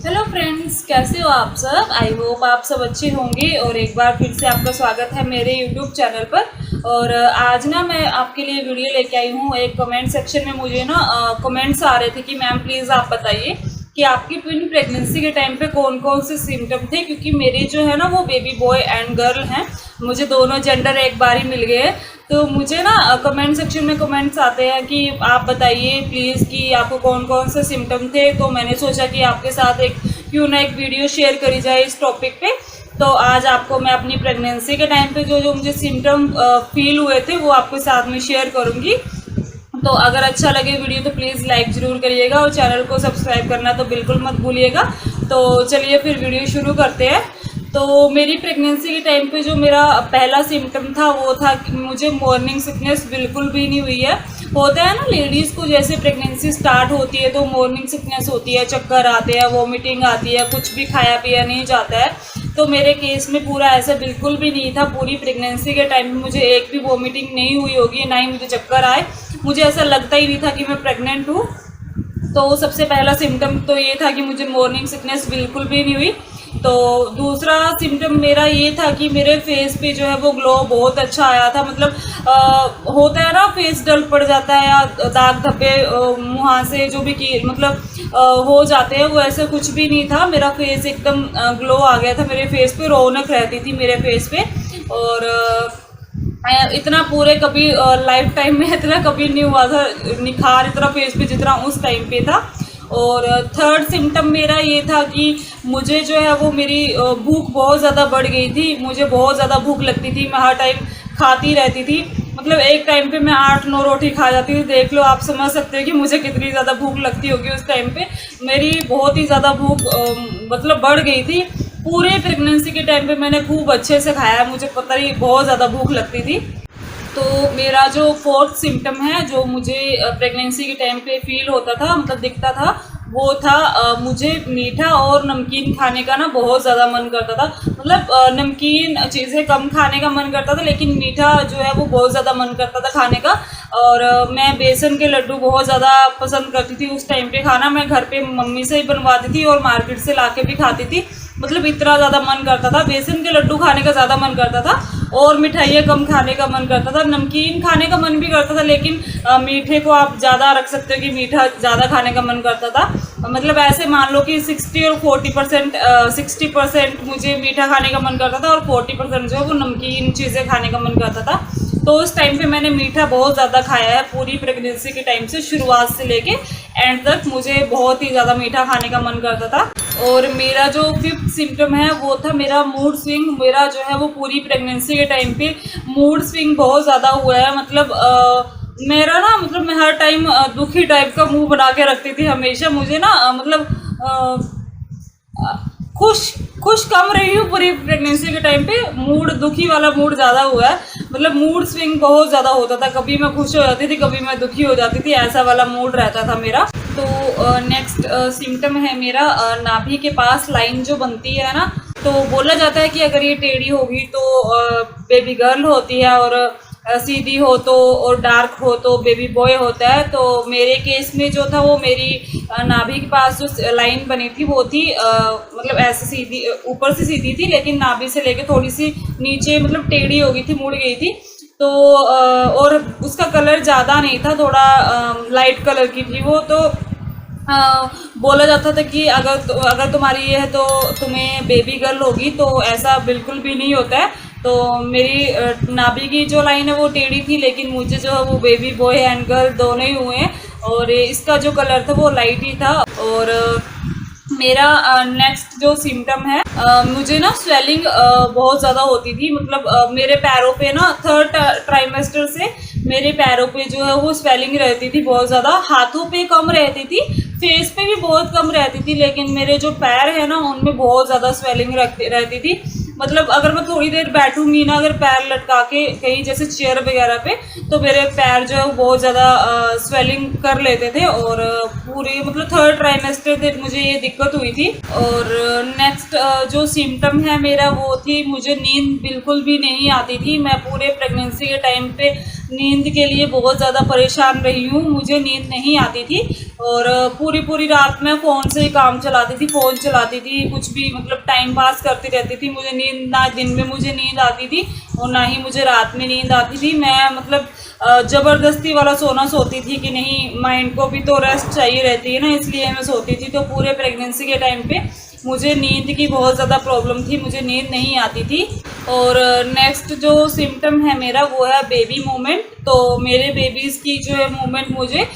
Hello friends, कैसे हो आप सब। आई होप आप सब अच्छे होंगे और एक बार फिर से आपका स्वागत है मेरे यूट्यूब चैनल पर। और आज ना मैं आपके लिए वीडियो लेके आई हूँ। एक कमेंट सेक्शन में मुझे ना कमेंट्स आ रहे थे कि मैम प्लीज़ आप बताइए कि आपकी प्रेगनेंसी के टाइम पे कौन कौन से सिम्टम थे, क्योंकि मेरे जो है ना वो बेबी बॉय एंड गर्ल हैं, मुझे दोनों जेंडर एक बार ही मिल गए हैं। तो मुझे ना कमेंट सेक्शन में कमेंट्स आते हैं कि आप बताइए प्लीज़ कि आपको कौन कौन से सिम्टम थे। तो मैंने सोचा कि आपके साथ क्यों ना एक वीडियो शेयर करी जाए इस टॉपिक पे। तो आज आपको मैं अपनी प्रेगनेंसी के टाइम पे जो जो मुझे सिम्टम फील हुए थे वो आपके साथ में शेयर करूँगी। तो अगर अच्छा लगे वीडियो तो प्लीज़ लाइक ज़रूर करिएगा और चैनल को सब्सक्राइब करना तो बिल्कुल मत भूलिएगा। तो चलिए फिर वीडियो शुरू करते हैं। तो मेरी प्रेगनेंसी के टाइम पे जो मेरा पहला सिम्टम था वो था कि मुझे मॉर्निंग सिकनेस बिल्कुल भी नहीं हुई है। होता है ना लेडीज़ को, जैसे प्रेगनेंसी स्टार्ट होती है तो मॉर्निंग सिकनेस होती है, चक्कर आते हैं, वॉमिटिंग आती है, कुछ भी खाया पिया नहीं जाता है। तो मेरे केस में पूरा ऐसा बिल्कुल भी नहीं था। पूरी प्रेगनेंसी के टाइम में मुझे एक भी वॉमिटिंग नहीं हुई होगी, ना ही मुझे चक्कर आए। मुझे ऐसा लगता ही नहीं था कि मैं प्रेग्नेंट हूँ। तो सबसे पहला सिम्टम तो ये था कि मुझे मॉर्निंग सिकनेस बिल्कुल भी नहीं हुई। तो दूसरा सिम्टम मेरा ये था कि मेरे फेस पे जो है वो ग्लो बहुत अच्छा आया था। मतलब होता है ना फेस डल पड़ जाता है या दाग धब्बे मुँह से जो भी की मतलब हो जाते हैं, वो ऐसा कुछ भी नहीं था। मेरा फेस एकदम ग्लो आ गया था, मेरे फेस पे रौनक रहती थी मेरे फेस पे। और इतना पूरे कभी लाइफ टाइम में इतना कभी नहीं हुआ था निखार इतना फेस पे जितना उस टाइम पे था। और थर्ड सिम्टम मेरा ये था कि मुझे जो है वो मेरी भूख बहुत ज़्यादा बढ़ गई थी। मुझे बहुत ज़्यादा भूख लगती थी, मैं हर टाइम खाती रहती थी। मतलब एक टाइम पे मैं 8-9 रोटी खा जाती थी। देख लो, आप समझ सकते हो कि मुझे कितनी ज़्यादा भूख लगती होगी उस टाइम पे। मेरी बहुत ही ज़्यादा भूख मतलब बढ़ गई थी। पूरे प्रेगनेंसी के टाइम पे मैंने खूब अच्छे से खाया, मुझे पता ही बहुत ज़्यादा भूख लगती थी। तो मेरा जो फोर्थ सिम्टम है जो मुझे प्रेगनेंसी के टाइम पे फील होता था, मतलब दिखता था, वो था मुझे मीठा और नमकीन खाने का ना बहुत ज़्यादा मन करता था। मतलब नमकीन चीज़ें कम खाने का मन करता था, लेकिन मीठा जो है वो बहुत ज़्यादा मन करता था खाने का। और मैं बेसन के लड्डू बहुत ज़्यादा पसंद करती थी उस टाइम पे खाना। मैं घर पे मम्मी से ही बनवाती थी और मार्केट से ला के भी खाती थी। मतलब इतना ज़्यादा मन करता था, बेसन के लड्डू खाने का ज़्यादा मन करता था और मिठाइयाँ कम खाने का मन करता था। नमकीन खाने का मन भी करता था, लेकिन मीठे को आप ज़्यादा रख सकते हो कि मीठा ज़्यादा खाने का मन करता था। मतलब ऐसे मान लो कि 60 और 40% 60% मुझे मीठा खाने का मन करता था और 40% जो है वो नमकीन चीज़ें खाने का मन करता था। तो उस टाइम पे मैंने मीठा बहुत ज़्यादा खाया है पूरी प्रेगनेंसी के टाइम से, शुरुआत से लेके एंड तक मुझे बहुत ही ज़्यादा मीठा खाने का मन करता था। और मेरा जो फिफ्थ सिम्टम है वो था मेरा मूड स्विंग। मेरा जो है वो पूरी प्रेगनेंसी के टाइम पे मूड स्विंग बहुत ज़्यादा हुआ है। मतलब मेरा ना मतलब मैं हर टाइम दुखी टाइप का मुंह बना के रखती थी हमेशा। मुझे ना मतलब खुश खुश कम रही हूँ पूरी प्रेगनेंसी के टाइम पे, मूड दुखी वाला मूड ज़्यादा हुआ है। मतलब मूड स्विंग बहुत ज़्यादा होता था, कभी मैं खुश हो जाती थी, कभी मैं दुखी हो जाती थी, ऐसा वाला मूड रहता था मेरा। तो नेक्स्ट सिम्टम है मेरा नाभि के पास लाइन जो बनती है ना। तो बोला जाता है कि अगर ये टेढ़ी होगी तो बेबी गर्ल होती है, और सीधी हो तो और डार्क हो तो बेबी बॉय होता है। तो मेरे केस में जो था वो मेरी नाभि के पास जो लाइन बनी थी वो थी मतलब ऐसे सीधी, ऊपर से सीधी थी लेकिन नाभि से लेके थोड़ी सी नीचे मतलब टेढ़ी हो गई थी, मुड़ गई थी। तो और उसका कलर ज़्यादा नहीं था, थोड़ा लाइट कलर की थी वो। तो बोला जाता था कि अगर तुम्हारी ये है तो तुम्हें बेबी गर्ल होगी, तो ऐसा बिल्कुल भी नहीं होता है। तो मेरी नाभि की जो लाइन है वो टेढ़ी थी, लेकिन मुझे जो है वो बेबी बॉय एंड गर्ल दोनों ही हुए हैं। और इसका जो कलर था वो लाइट ही था। और मेरा नेक्स्ट जो सिम्टम है, मुझे ना स्वेलिंग बहुत ज़्यादा होती थी। मतलब मेरे पैरों पे ना थर्ड ट्राइमेस्टर से मेरे पैरों पे जो है वो स्वेलिंग रहती थी बहुत ज़्यादा। हाथों पे कम रहती थी, फेस पे भी बहुत कम रहती थी, लेकिन मेरे जो पैर है ना उनमें बहुत ज़्यादा स्वेलिंग रहती थी। मतलब अगर मैं थोड़ी देर बैठूंगी ना, अगर पैर लटका के कहीं जैसे चेयर वगैरह पे, तो मेरे पैर जो है वो बहुत ज़्यादा स्वेलिंग कर लेते थे। और पूरे मतलब थर्ड ट्राइमेस्टर थे मुझे ये दिक्कत हुई थी। और नेक्स्ट जो सिम्टम है मेरा वो थी, मुझे नींद बिल्कुल भी नहीं आती थी। मैं पूरे प्रेगनेंसी के टाइम पे नींद के लिए बहुत ज़्यादा परेशान रही हूँ। मुझे नींद नहीं आती थी और पूरी पूरी रात मैं फ़ोन से ही काम चलाती थी, फ़ोन चलाती थी, कुछ भी मतलब टाइम पास करती रहती थी। मुझे नींद ना दिन में मुझे नींद आती थी और ना ही मुझे रात में नींद आती थी। मैं मतलब ज़बरदस्ती वाला सोना सोती थी कि नहीं, माइंड को भी तो रेस्ट चाहिए रहती है ना, इसलिए मैं सोती थी। तो पूरे प्रेगनेंसी के टाइम पे मुझे नींद की बहुत ज़्यादा प्रॉब्लम थी, मुझे नींद नहीं आती थी। और नेक्स्ट जो सिम्टम है मेरा वो है बेबी मूवमेंट। तो मेरे बेबीज़ की जो है मूवमेंट मुझे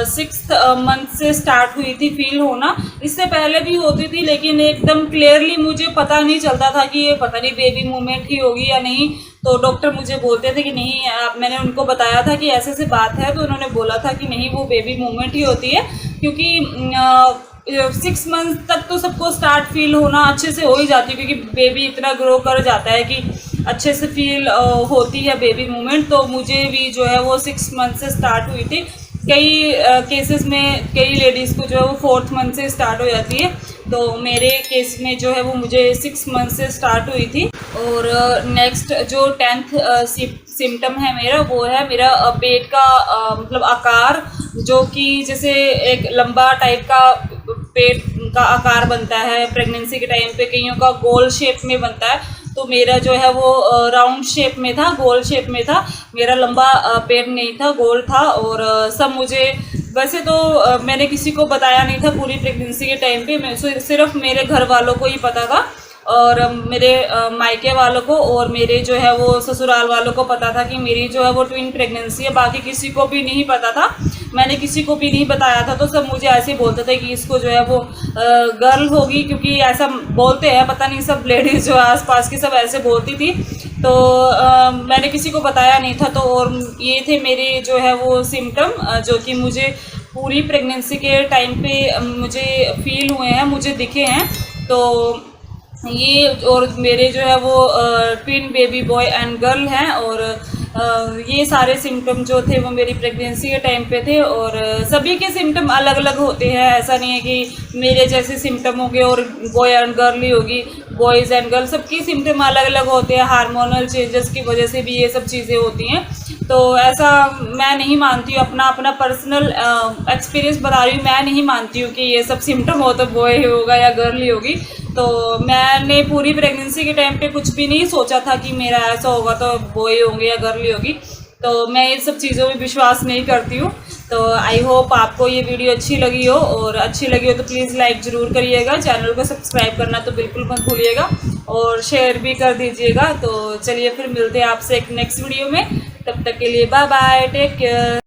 6th मंथ से स्टार्ट हुई थी फील होना। इससे पहले भी होती थी लेकिन एकदम क्लियरली मुझे पता नहीं चलता था कि ये पता नहीं बेबी मूवमेंट ही होगी या नहीं। तो डॉक्टर मुझे बोलते थे कि नहीं, मैंने उनको बताया था कि ऐसे ऐसे बात है, तो उन्होंने बोला था कि नहीं वो बेबी मूवमेंट ही होती है, क्योंकि 6 मंथ तक तो सबको स्टार्ट फील होना अच्छे से हो ही जाती है, क्योंकि बेबी इतना ग्रो कर जाता है कि अच्छे से फील होती है बेबी मूवमेंट। तो मुझे भी जो है वो 6 मंथ से स्टार्ट हुई थी। कई केसेस में कई लेडीज़ को जो है वो 4th मंथ से स्टार्ट हो जाती है। तो मेरे केस में जो है वो मुझे 6 मंथ से स्टार्ट हुई थी। और नेक्स्ट जो 10th सिम्टम है मेरा वो है मेरा पेट का मतलब आकार, जो कि जैसे एक लंबा टाइप का पेट का आकार बनता है प्रेगनेंसी के टाइम पे, कईयों का गोल शेप में बनता है। तो मेरा जो है वो राउंड शेप में था, गोल शेप में था। मेरा लंबा पेट नहीं था, गोल था। और सब मुझे वैसे तो मैंने किसी को बताया नहीं था पूरी प्रेगनेंसी के टाइम पे, मैं सिर्फ मेरे घर वालों को ही पता था और मेरे मायके वालों को और मेरे जो है वो ससुराल वालों को पता था कि मेरी जो है वो ट्विन प्रेगनेंसी है। बाकी किसी को भी नहीं पता था, मैंने किसी को भी नहीं बताया था। तो सब मुझे ऐसे ही बोलते थे कि इसको जो है वो गर्ल होगी, क्योंकि ऐसा बोलते हैं, पता नहीं सब लेडीज़ जो आसपास की सब ऐसे बोलती थी। तो मैंने किसी को बताया नहीं था। तो और ये थे मेरे जो है वो सिम्टम जो कि मुझे पूरी प्रेगनेंसी के टाइम पे मुझे फील हुए हैं, मुझे दिखे हैं। तो ये और मेरे जो है वो twin baby boy and girl हैं। और ये सारे सिम्टम जो थे वो मेरी प्रेगनेंसी के टाइम पे थे। और सभी के सिम्टम अलग अलग होते हैं, ऐसा नहीं है कि मेरे जैसे सिम्टम होंगे और बॉय एंड गर्ल ही होगी। बॉयज़ एंड गर्ल सबकी सिम्टम अलग अलग होते हैं, हार्मोनल चेंजेस की वजह से भी ये सब चीज़ें होती हैं। तो ऐसा मैं नहीं मानती हूँ, अपना पर्सनल एक्सपीरियंस बता रही हूँ। मैं नहीं मानती हूँ कि ये सब सिम्टम हो तो बॉय होगा या गर्ल ही होगी। तो मैंने पूरी प्रेगनेंसी के टाइम पे कुछ भी नहीं सोचा था कि मेरा ऐसा होगा तो बॉय होंगे या गर्ल ही होगी। तो मैं इन सब चीज़ों में विश्वास नहीं करती हूँ। तो आई होप आपको ये वीडियो अच्छी लगी हो, और अच्छी लगी हो तो प्लीज़ लाइक ज़रूर करिएगा, चैनल को सब्सक्राइब करना तो बिल्कुल मत भूलिएगा और शेयर भी कर दीजिएगा। तो चलिए फिर मिलते हैं आपसे एक नेक्स्ट वीडियो में, तब तक के लिए बाय बाय, टेक केयर।